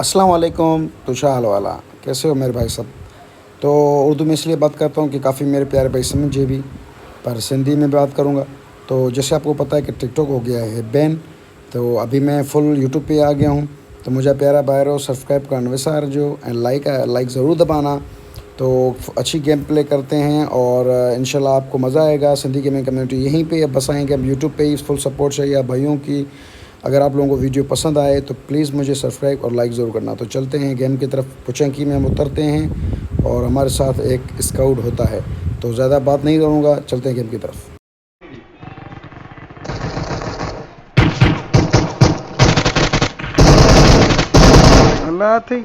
अस्सलाम वालेकुम। तुषार हाल वाला, कैसे हो मेरे भाई सब। तो उर्दू में इसलिए बात करता हूँ कि काफ़ी मेरे प्यारे भाई समझे भी, पर सिंधी में बात करूँगा। तो जैसे आपको पता है कि टिकटॉक हो गया है बैन, तो अभी मैं फुल यूट्यूब पे आ गया हूँ। तो मुझे प्यारा भाई रो सब्सक्राइब करना विसार जो एंड लाइक ज़रूर दबाना। तो अच्छी गेम प्ले करते हैं और इंशाल्लाह आपको मज़ा आएगा। सिंधी गेमिंग कम्युनिटी यहीं पे बस आएंगे हम, यूट्यूब पे ही फुल सपोर्ट चाहिए आप भाइयों की। अगर आप लोगों को वीडियो पसंद आए तो प्लीज़ मुझे सब्सक्राइब और लाइक ज़रूर करना। तो चलते हैं गेम की तरफ, पुचंकी में हम उतरते हैं और हमारे साथ एक स्काउट होता है। तो ज़्यादा बात नहीं करूँगा, चलते हैं गेम की तरफ। अल्लाह थी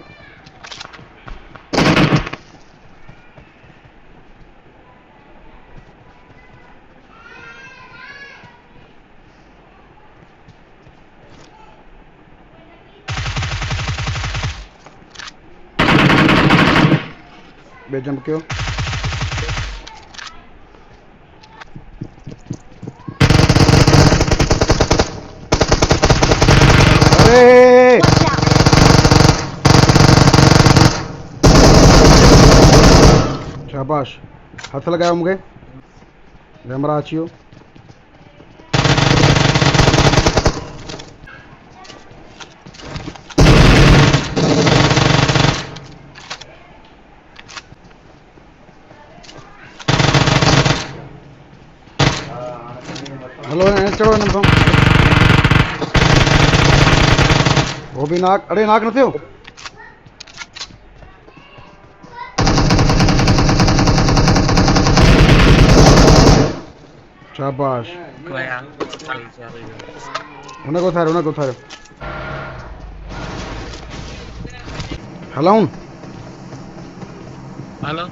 बेजम क्यों अरे शाबाश, हाथ लगाया मुझे कैमरा आचियो। हेलो चढ़ो न वो भी नाक, अरे नाक न थियो। शाबाश, उनको उथारो हलाऊं। हेलो,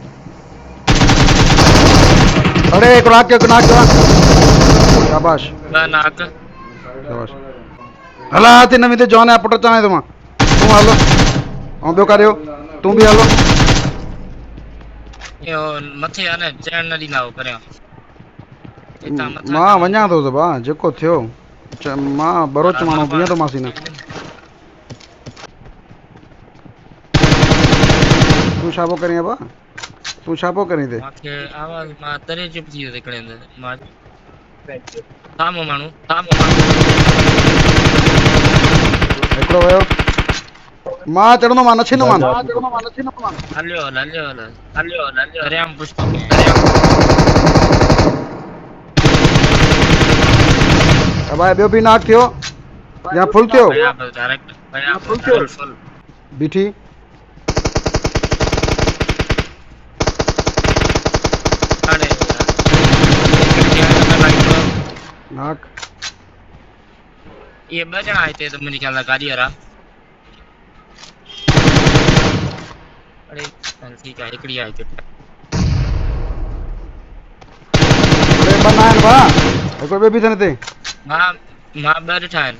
अरे एक नाक शाबाश नाक शाबाश। हला थी नवी ते जॉन है पुट चाहे तुम तू हलो ऐं ॿियो काॾे हो, तूं बि हलो। यो मथे आने चढ़ न ॾींदा हो करियो इता मथा मां वञा थो ज़बा जेको थियो। मां बरोच माण्हू बीह थो मासी न। तूं छा पियो करीं बा, तूं छा पियो करीं ते। माखे आवाज मां तरे चुप थी वियो हिकिड़े हंधि मां साम्हूं माण्हू हिकिड़ो वियो, मां चढ़ंदो मां न छींदो मान। हलियो दरियाम पुष्प भाई ॿियो बि नाक थियो या फुल थियो डायरेक्ट फुल बीठी। अरे नाक ये ॿ ॼणा हिते त मुंहिंजे ख्याल सां गाॾी वारा। अरे ठीक आहे, हिकिड़ी आहे हिते। अरे ॿ न आहिनि भाउ, हिकिड़ो ॿियो बि अथनि हिते। मां ॿ ॾिठा आहिनि।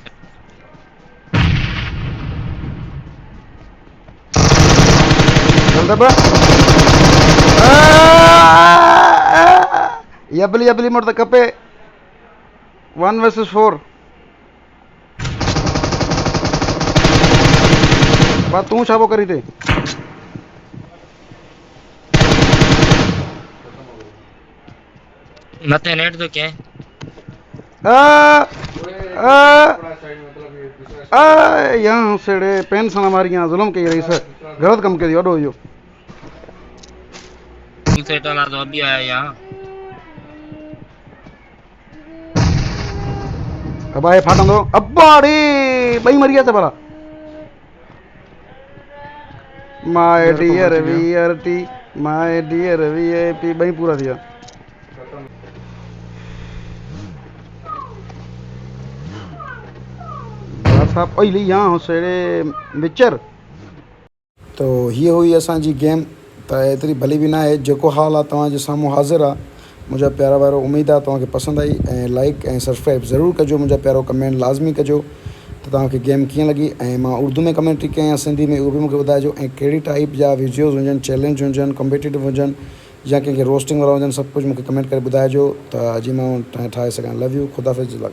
यबली मोड़ त खपे 1 वर्सेस 4। बा तूं छा पियो करी थे। मथे नेट तो क्या यहाँ सेड़े पेन सां मारी जुलम कई रही सर, गलत कम कयो वॾो इहो। सेट वाला तो अभी आया यहाँ। अब आए फाटंदो अब्बाड़ी ॿई मरी विया भला। My dear VRT my dear VIP ॿई पूरा थी विया। साहब ओइली यहाँ सेड़े विचर। तो ये हुई असांजी गेम। त एतिरी भली भी ना है, जेको हाल आहे तव्हांजे साम्हूं हाज़िर आहे। मुंहिंजा प्यारा वारो, उम्मीद आहे तव्हांखे पसंदि आई ऐं लाइक ऐं सब्सक्राइब ज़रूरु कजो। मुंहिंजा प्यारो कमेंट लाज़मी कजो त तव्हांखे गेम कीअं लॻी ऐं मां उर्दू में कमेंट्री कयां या सिंधी में, उहो बि मूंखे ॿुधाइजो। ऐं कहिड़ी टाइप जा वीडियोज़ हुजनि, चैलेंज हुजनि, कॉम्पिटिटिव हुजनि या कंहिंखे रोस्टिंग वारा हुजनि, सभु कुझु मूंखे कमेंट करे ॿुधाइजो त जीअं मां ठाहे सघां। लव यू, ख़ुदा हाफ़िज़।